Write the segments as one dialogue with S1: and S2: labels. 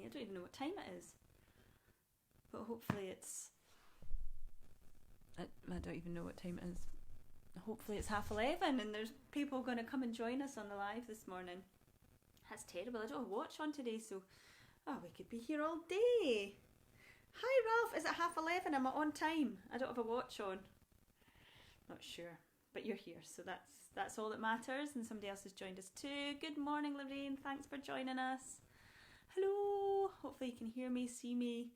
S1: I don't even know what time it is. But hopefully I don't even know what time it is. Hopefully it's 11:30 and there's people going to come and join us on the live this morning. That's terrible. I don't have a watch on today, so we could be here all day. Hi Ralph, is it 11:30? Am I on time? I don't have a watch on. Not sure, but you're here, so that's all that matters. And somebody else has joined us too. Good morning, Lorraine. Thanks for joining us. Hello. Hopefully you can hear me, see me.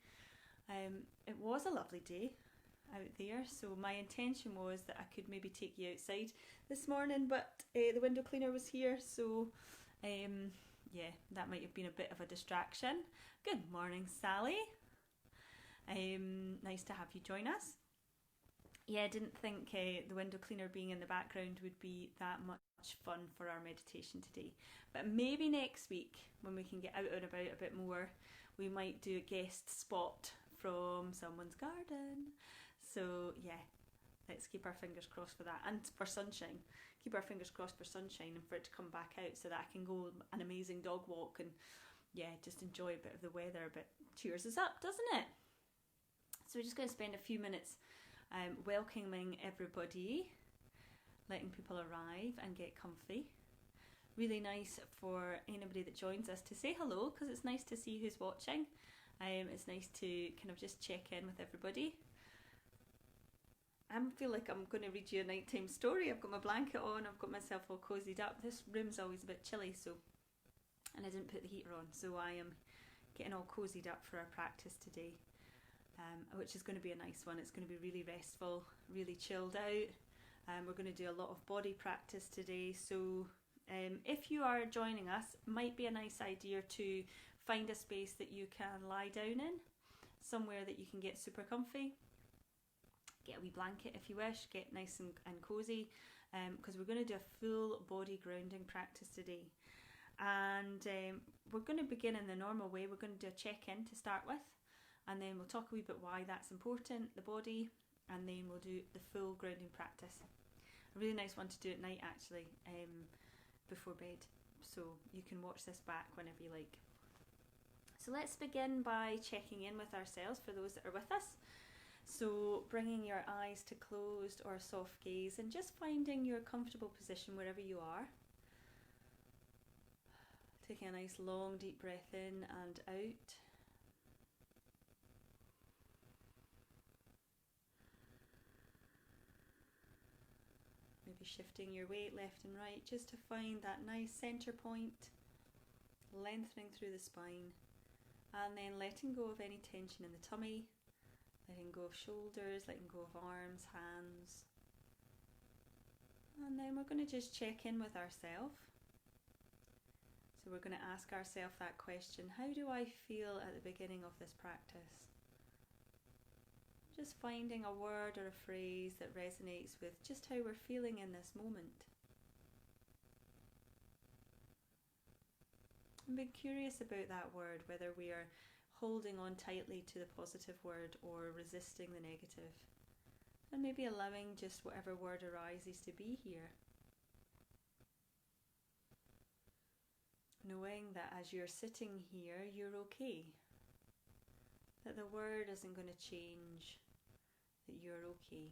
S1: It was a lovely day out there, so my intention was that I could maybe take you outside this morning, but the window cleaner was here, so that might have been a bit of a distraction. Good morning, Sally. Nice to have you join us. Yeah, I didn't think the window cleaner being in the background would be that much fun for our meditation today, but maybe next week when we can get out and about a bit more, we might do a guest spot from someone's garden. So yeah, let's keep our fingers crossed for that, and for sunshine. Keep our fingers crossed for sunshine and for it to come back out so that I can go an amazing dog walk and just enjoy a bit of the weather. But cheers us up, doesn't it? So we're just going to spend a few minutes welcoming everybody, letting people arrive and get comfy. Really nice for anybody that joins us to say hello, because it's nice to see who's watching. It's nice to kind of just check in with everybody. I feel like I'm going to read you a nighttime story. I've got my blanket on, I've got myself all cozied up. This room's always a bit chilly, and I didn't put the heater on, so I am getting all cozied up for our practice today, which is going to be a nice one. It's going to be really restful, really chilled out. We're going to do a lot of body practice today, so if you are joining us, it might be a nice idea to find a space that you can lie down in, somewhere that you can get super comfy. Get a wee blanket if you wish, get nice and cozy, because we're going to do a full body grounding practice today. And we're going to begin in the normal way. We're going to do a check-in to start with, and then we'll talk a wee bit why that's important, the body, and then we'll do the full grounding practice. A really nice one to do at night, actually, before bed, so you can watch this back whenever you like. So let's begin by checking in with ourselves for those that are with us. So bringing your eyes to closed or soft gaze and just finding your comfortable position wherever you are. Taking a nice long deep breath in and out. Maybe shifting your weight left and right just to find that nice center point, lengthening through the spine, and then letting go of any tension in the tummy. Letting go of shoulders, letting go of arms, hands. And then we're going to just check in with ourselves. So we're going to ask ourselves that question, how do I feel at the beginning of this practice? Just finding a word or a phrase that resonates with just how we're feeling in this moment. And be curious about that word, whether we are holding on tightly to the positive word or resisting the negative, and maybe allowing just whatever word arises to be here, knowing that as you're sitting here you're okay, that the word isn't going to change, that you're okay.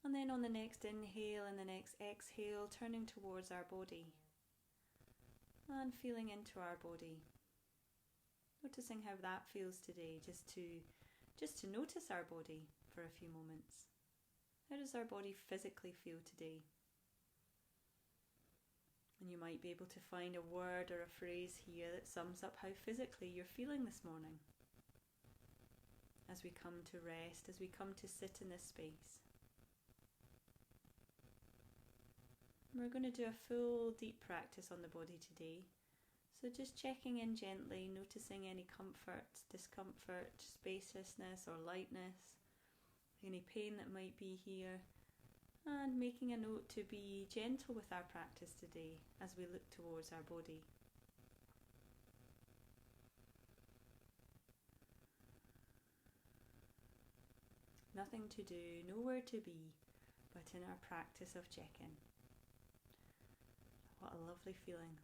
S1: And then on the next inhale and the next exhale, turning towards our body and feeling into our body, noticing how that feels today, just to notice our body for a few moments. How does our body physically feel today? And you might be able to find a word or a phrase here that sums up how physically you're feeling this morning as we come to rest, as we come to sit in this space. We're going to do a full deep practice on the body today. So just checking in gently, noticing any comfort, discomfort, spaciousness or lightness, any pain that might be here, and making a note to be gentle with our practice today as we look towards our body. Nothing to do, nowhere to be, but in our practice of check-in. What a lovely feeling.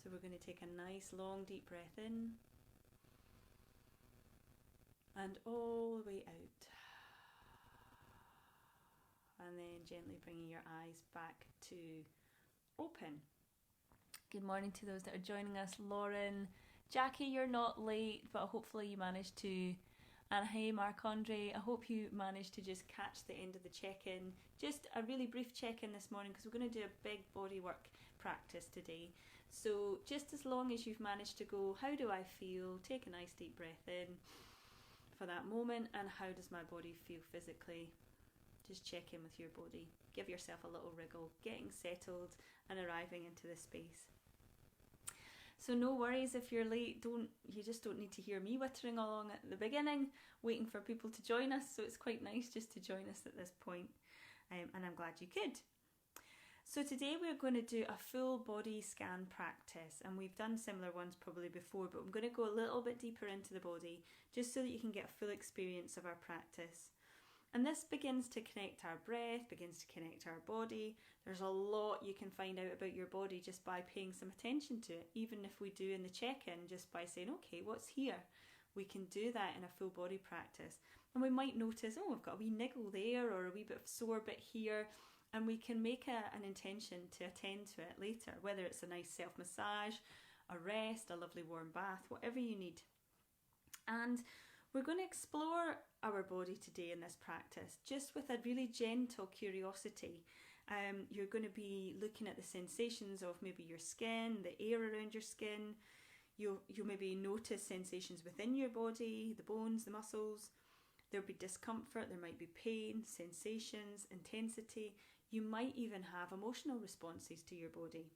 S1: So we're going to take a nice long deep breath in and all the way out. And then gently bringing your eyes back to open. Good morning to those that are joining us. Lauren, Jackie, you're not late, but hopefully you managed to. And hey, Marc-Andre, I hope you managed to just catch the end of the check-in. Just a really brief check-in this morning because we're going to do a big body work practice today. So just as long as you've managed to go, how do I feel? Take a nice deep breath in for that moment, and how does my body feel physically? Just check in with your body. Give yourself a little wriggle, getting settled and arriving into this space. So no worries if you're late. You just don't need to hear me whittering along at the beginning, waiting for people to join us. So it's quite nice just to join us at this point, and I'm glad you could. So today we're going to do a full body scan practice, and we've done similar ones probably before, but I'm going to go a little bit deeper into the body just so that you can get a full experience of our practice. And this begins to connect our breath, begins to connect our body. There's a lot you can find out about your body just by paying some attention to it, even if we do in the check-in, just by saying, okay, what's here? We can do that in a full body practice. And we might notice, oh, I've got a wee niggle there or a wee bit of sore bit here. And we can make an intention to attend to it later, whether it's a nice self-massage, a rest, a lovely warm bath, whatever you need. And we're going to explore our body today in this practice, just with a really gentle curiosity. You're going to be looking at the sensations of maybe your skin, the air around your skin. You'll maybe notice sensations within your body, the bones, the muscles. There'll be discomfort, there might be pain, sensations, intensity. You might even have emotional responses to your body.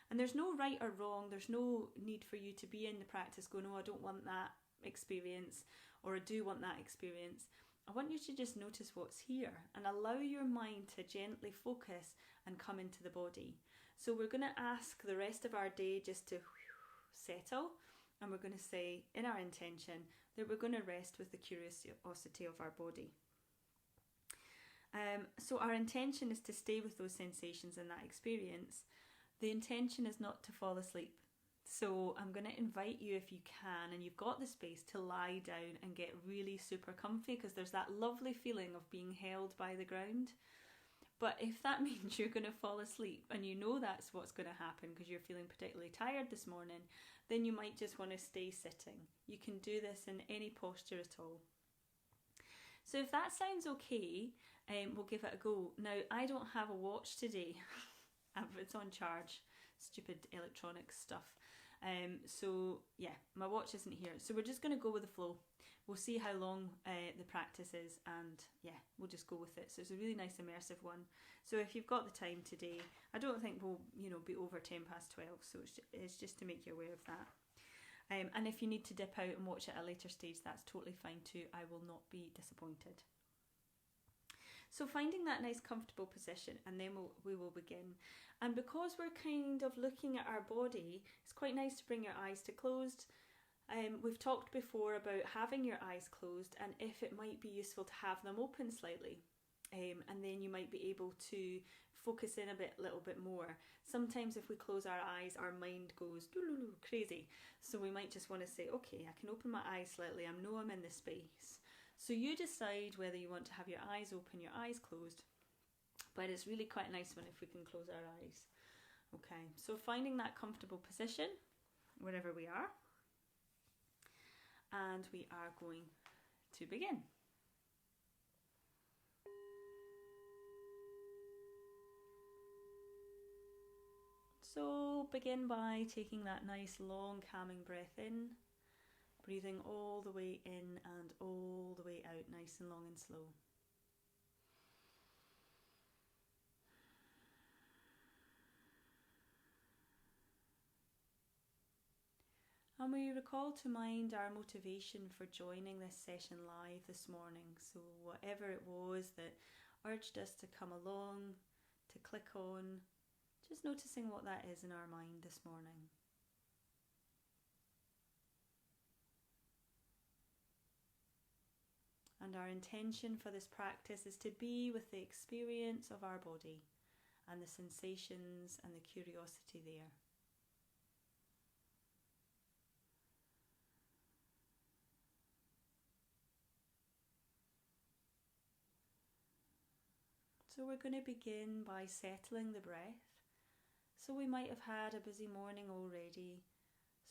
S1: And there's no right or wrong. There's no need for you to be in the practice going, oh, I don't want that experience, or I do want that experience. I want you to just notice what's here and allow your mind to gently focus and come into the body. So we're going to ask the rest of our day just to settle, and we're going to say in our intention that we're going to rest with the curiosity of our body. So our intention is to stay with those sensations and that experience. The intention is not to fall asleep. So I'm going to invite you, if you can, and you've got the space, to lie down and get really super comfy, because there's that lovely feeling of being held by the ground. But if that means you're going to fall asleep, and you know that's what's going to happen because you're feeling particularly tired this morning, then you might just want to stay sitting. You can do this in any posture at all. So if that sounds okay, we'll give it a go. Now, I don't have a watch today. It's on charge. Stupid electronic stuff. So yeah, my watch isn't here. So we're just going to go with the flow. We'll see how long the practice is, and yeah, we'll just go with it. So it's a really nice immersive one. So if you've got the time today, I don't think we'll be over 12. So it's just to make you aware of that. And if you need to dip out and watch it at a later stage, that's totally fine too. I will not be disappointed. So finding that nice comfortable position, and then we will begin. And because we're kind of looking at our body, it's quite nice to bring your eyes to closed. We've talked before about having your eyes closed, and if it might be useful to have them open slightly. And then you might be able to focus in a little bit more. Sometimes if we close our eyes, our mind goes crazy. So we might just want to say, okay, I can open my eyes slightly. I know I'm in this space. So you decide whether you want to have your eyes open, your eyes closed. But it's really quite a nice one if we can close our eyes. Okay, so finding that comfortable position, wherever we are. And we are going to begin. So begin by taking that nice long calming breath in, breathing all the way in and all the way out, nice and long and slow. And we recall to mind our motivation for joining this session live this morning. So whatever it was that urged us to come along, to click on, just noticing what that is in our mind this morning. And our intention for this practice is to be with the experience of our body and the sensations and the curiosity there. So we're going to begin by settling the breath. So we might have had a busy morning already.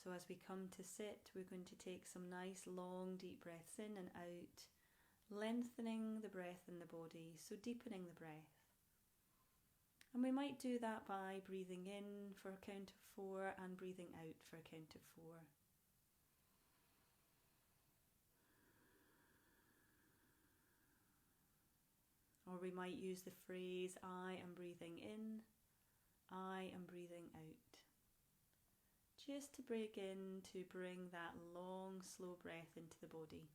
S1: So as we come to sit, we're going to take some nice long deep breaths in and out, lengthening the breath in the body, so deepening the breath. And we might do that by breathing in for a count of 4 and breathing out for a count of 4. Or we might use the phrase, I am breathing in, I am breathing out. Just to begin to bring that long, slow breath into the body.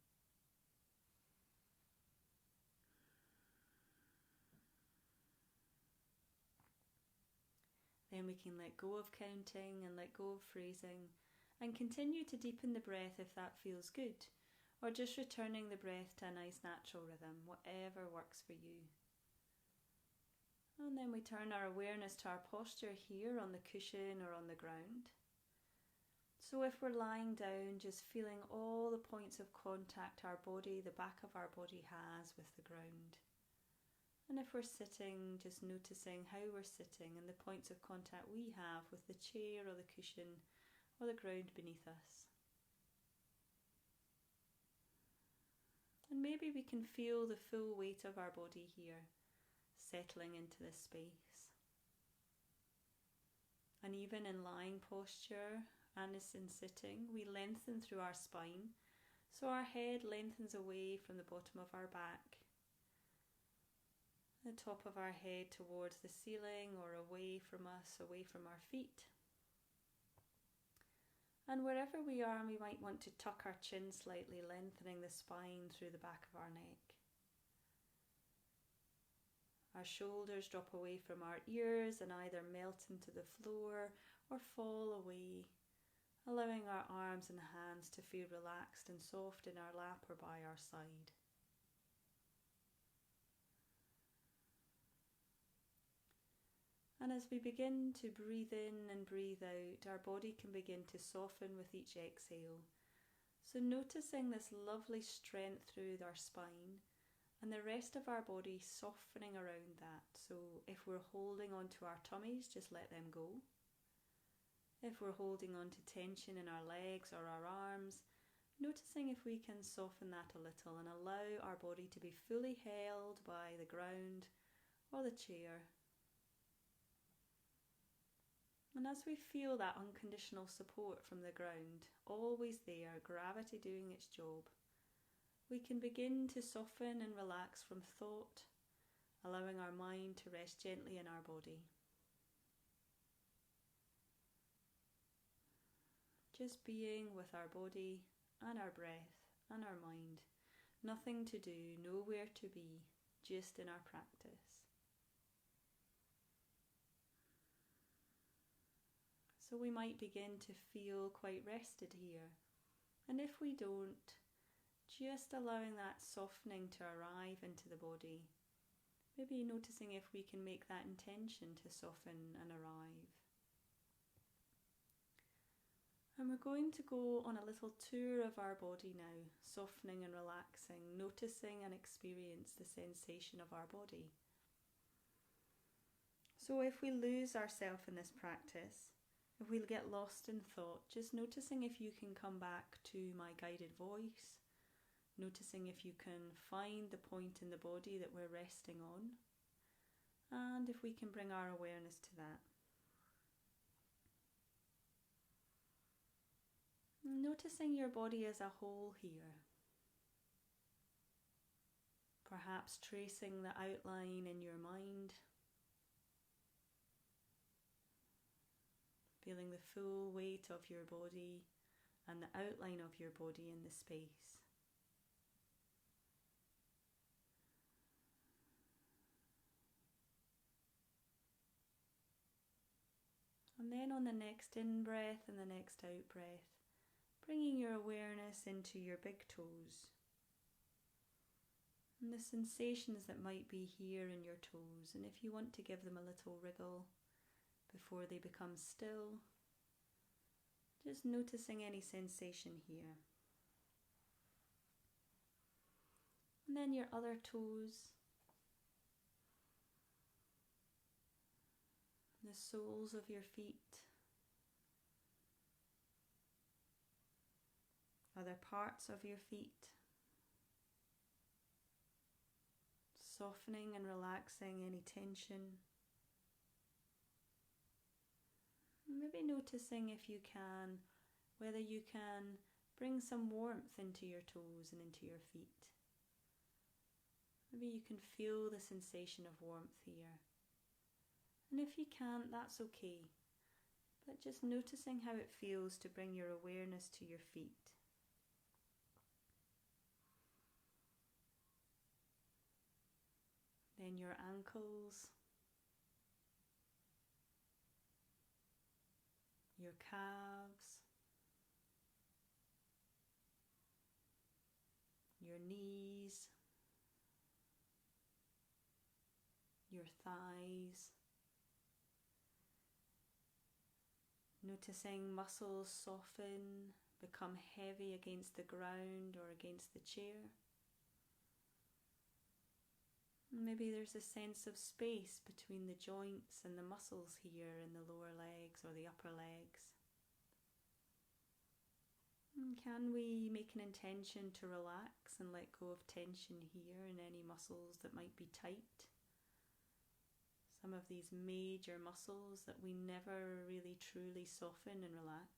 S1: Then we can let go of counting and let go of phrasing and continue to deepen the breath if that feels good, or just returning the breath to a nice natural rhythm, whatever works for you. And then we turn our awareness to our posture here on the cushion or on the ground. So if we're lying down, just feeling all the points of contact our body, the back of our body has with the ground. And if we're sitting, just noticing how we're sitting and the points of contact we have with the chair or the cushion or the ground beneath us. And maybe we can feel the full weight of our body here, settling into this space. And even in lying posture and as in sitting, we lengthen through our spine, so our head lengthens away from the bottom of our back, the top of our head towards the ceiling or away from us, away from our feet. And wherever we are, we might want to tuck our chin slightly, lengthening the spine through the back of our neck. Our shoulders drop away from our ears and either melt into the floor or fall away, allowing our arms and hands to feel relaxed and soft in our lap or by our side. And as we begin to breathe in and breathe out, our body can begin to soften with each exhale. So noticing this lovely strength through our spine and the rest of our body softening around that. So if we're holding onto our tummies, just let them go. If we're holding on to tension in our legs or our arms, noticing if we can soften that a little and allow our body to be fully held by the ground or the chair. And as we feel that unconditional support from the ground, always there, gravity doing its job, we can begin to soften and relax from thought, allowing our mind to rest gently in our body. Just being with our body and our breath and our mind. Nothing to do, nowhere to be, just in our practice. So we might begin to feel quite rested here. And if we don't, just allowing that softening to arrive into the body. Maybe noticing if we can make that intention to soften and arrive. And we're going to go on a little tour of our body now, softening and relaxing, noticing and experience the sensation of our body. So if we lose ourselves in this practice, if we get lost in thought, just noticing if you can come back to my guided voice, noticing if you can find the point in the body that we're resting on, and if we can bring our awareness to that. Noticing your body as a whole here. Perhaps tracing the outline in your mind. Feeling the full weight of your body and the outline of your body in the space. And then on the next in-breath and the next out-breath, bringing your awareness into your big toes. And the sensations that might be here in your toes, and if you want to give them a little wriggle before they become still, just noticing any sensation here. And then your other toes, the soles of your feet, other parts of your feet, softening and relaxing any tension. Maybe noticing if you can, whether you can bring some warmth into your toes and into your feet. Maybe you can feel the sensation of warmth here. And if you can't, that's okay. But just noticing how it feels to bring your awareness to your feet. Then your ankles, your calves, your knees, your thighs. Noticing muscles soften, become heavy against the ground or against the chair. Maybe there's a sense of space between the joints and the muscles here in the lower legs or the upper legs. Can we make an intention to relax and let go of tension here in any muscles that might be tight? Some of these major muscles that we never really truly soften and relax.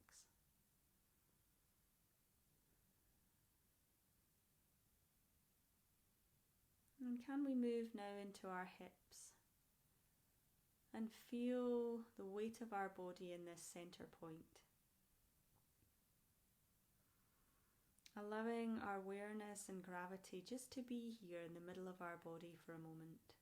S1: And can we move now into our hips and feel the weight of our body in this center point? Allowing our awareness and gravity just to be here in the middle of our body for a moment.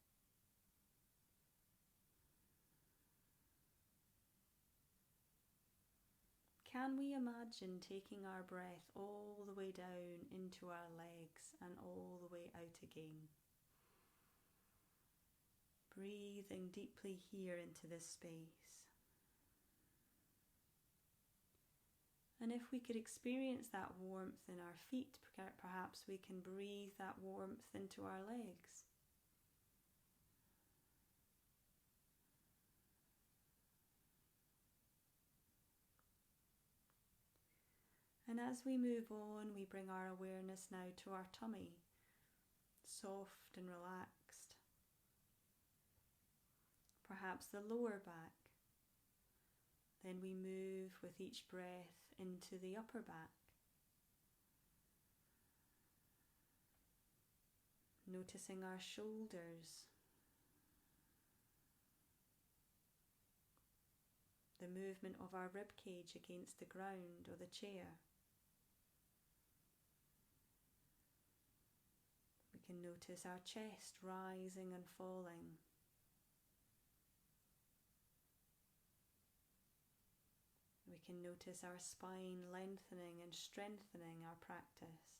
S1: Can we imagine taking our breath all the way down into our legs and all the way out again? Breathing deeply here into this space. And if we could experience that warmth in our feet, perhaps we can breathe that warmth into our legs. And as we move on, we bring our awareness now to our tummy, soft and relaxed. Perhaps the lower back. Then we move with each breath into the upper back. Noticing our shoulders. The movement of our rib cage against the ground or the chair. We can notice our chest rising and falling. We can notice our spine lengthening and strengthening our practice.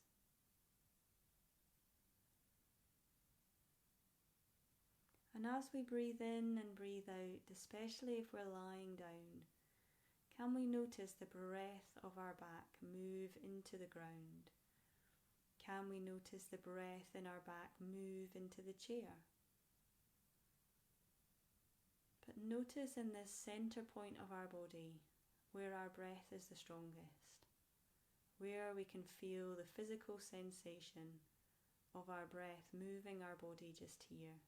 S1: And as we breathe in and breathe out, especially if we're lying down, can we notice the breath of our back move into the ground? Can we notice the breath in our back move into the chair? But notice in this center point of our body where our breath is the strongest, where we can feel the physical sensation of our breath moving our body just here.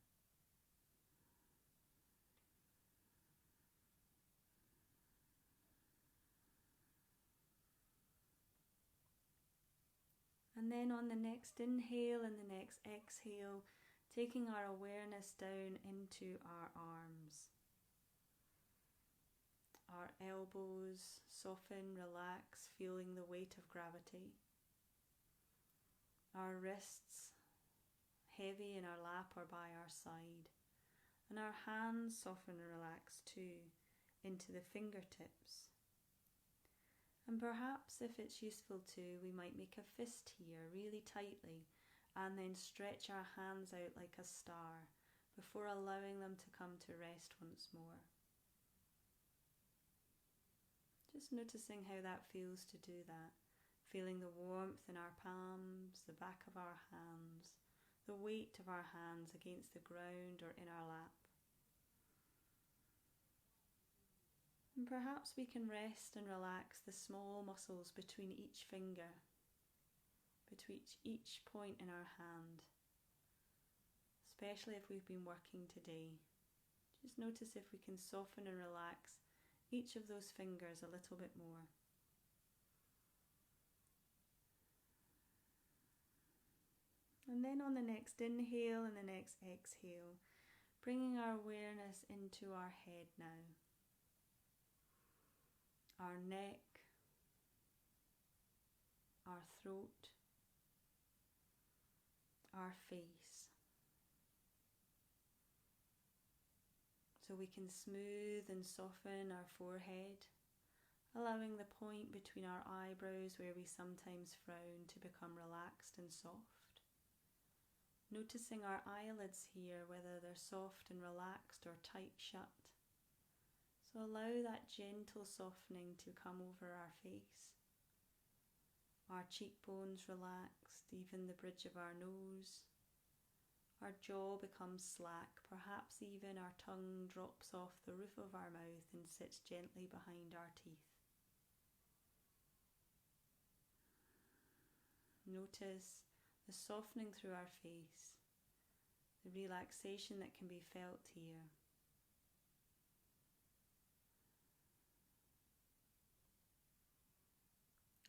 S1: And then on the next inhale and the next exhale, taking our awareness down into our arms. Our elbows soften, relax, feeling the weight of gravity. Our wrists heavy in our lap or by our side. And our hands soften and relax too, into the fingertips. And perhaps if it's useful too, we might make a fist here really tightly and then stretch our hands out like a star before allowing them to come to rest once more. Just noticing how that feels to do that. Feeling the warmth in our palms, the back of our hands, the weight of our hands against the ground or in our lap. And perhaps we can rest and relax the small muscles between each finger, between each point in our hand, especially if we've been working today. Just notice if we can soften and relax each of those fingers a little bit more. And then on the next inhale and the next exhale, bringing our awareness into our head now. Our neck, our throat, our face. So we can smooth and soften our forehead, allowing the point between our eyebrows where we sometimes frown to become relaxed and soft. Noticing our eyelids here, whether they're soft and relaxed or tight shut. So allow that gentle softening to come over our face. Our cheekbones relaxed, even the bridge of our nose. Our jaw becomes slack, perhaps even our tongue drops off the roof of our mouth and sits gently behind our teeth. Notice the softening through our face, the relaxation that can be felt here.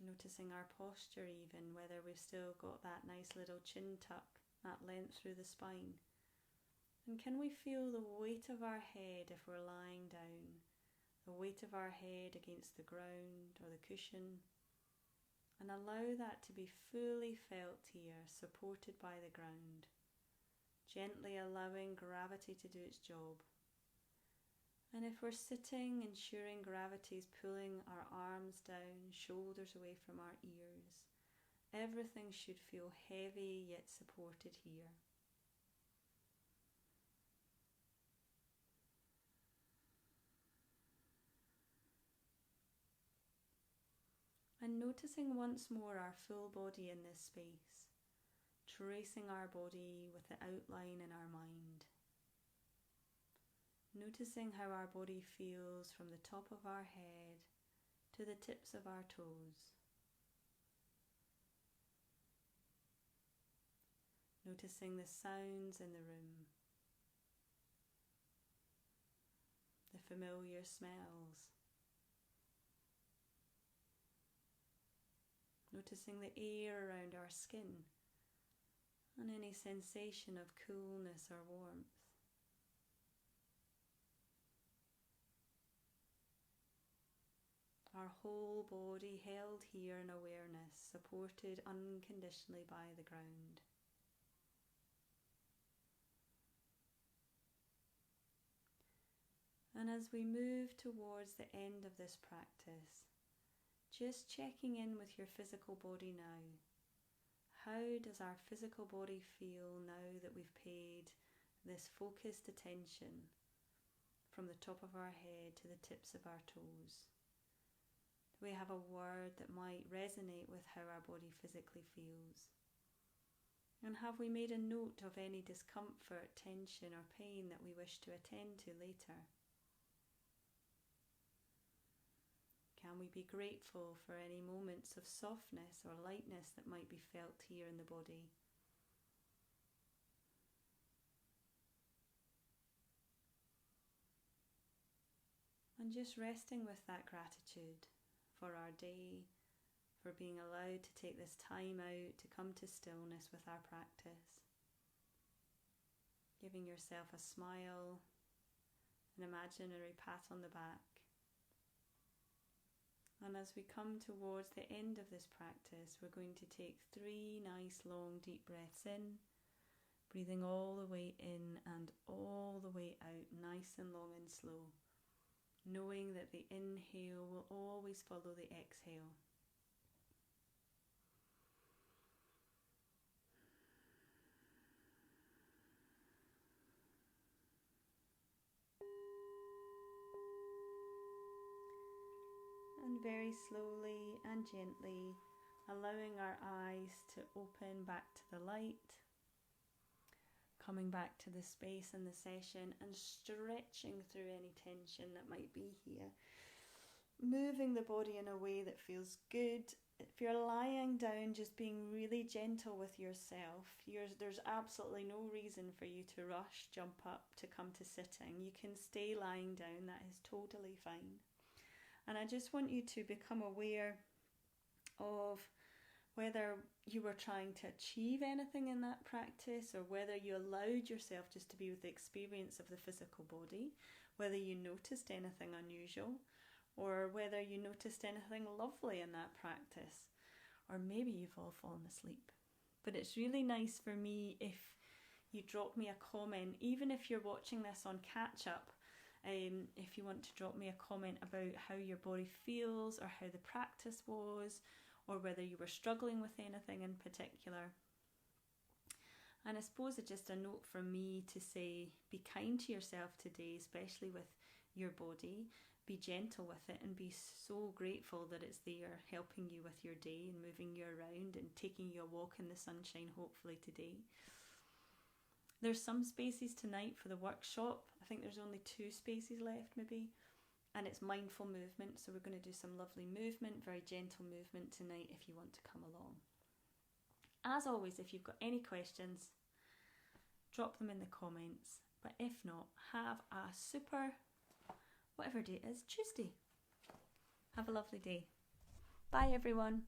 S1: Noticing our posture even, whether we've still got that nice little chin tuck, that length through the spine. And can we feel the weight of our head if we're lying down, the weight of our head against the ground or the cushion, and allow that to be fully felt here, supported by the ground, gently allowing gravity to do its job. And if we're sitting, ensuring gravity is pulling our arms down, shoulders away from our ears. Everything should feel heavy yet supported here. And noticing once more our full body in this space, tracing our body with the outline in our mind. Noticing how our body feels from the top of our head to the tips of our toes. Noticing the sounds in the room, the familiar smells. Noticing the air around our skin and any sensation of coolness or warmth. Our whole body held here in awareness, supported unconditionally by the ground. And as we move towards the end of this practice, just checking in with your physical body now. How does our physical body feel now that we've paid this focused attention from the top of our head to the tips of our toes? Do we have a word that might resonate with how our body physically feels? And have we made a note of any discomfort, tension or pain that we wish to attend to later? Can we be grateful for any moments of softness or lightness that might be felt here in the body? And just resting with that gratitude for our day, for being allowed to take this time out to come to stillness with our practice. Giving yourself a smile, an imaginary pat on the back. And as we come towards the end of this practice, we're going to take 3 nice long deep breaths in, breathing all the way in and all the way out, nice and long and slow, knowing that the inhale will always follow the exhale. And very slowly and gently allowing our eyes to open back to the light, coming back to the space and the session and stretching through any tension that might be here. moving the body in a way that feels good. If you're lying down, just being really gentle with yourself. There's absolutely no reason for you to rush, jump up to come to sitting. You can stay lying down, that is totally fine. And I just want you to become aware of whether you were trying to achieve anything in that practice, or whether you allowed yourself just to be with the experience of the physical body, whether you noticed anything unusual, or whether you noticed anything lovely in that practice, or maybe you've all fallen asleep. But it's really nice for me if you drop me a comment, even if you're watching this on catch up. If you want to drop me a comment about how your body feels, or how the practice was, or whether you were struggling with anything in particular. And I suppose it's just a note from me to say, be kind to yourself today, especially with your body. Be gentle with it, and be so grateful that it's there helping you with your day and moving you around and taking you a walk in the sunshine, hopefully today. There's some spaces tonight for the workshop. I think there's only 2 spaces left maybe. And it's mindful movement, so we're going to do some lovely movement, very gentle movement tonight if you want to come along. As always, if you've got any questions, drop them in the comments. But if not, have a super, whatever day it is, Tuesday. Have a lovely day. Bye everyone.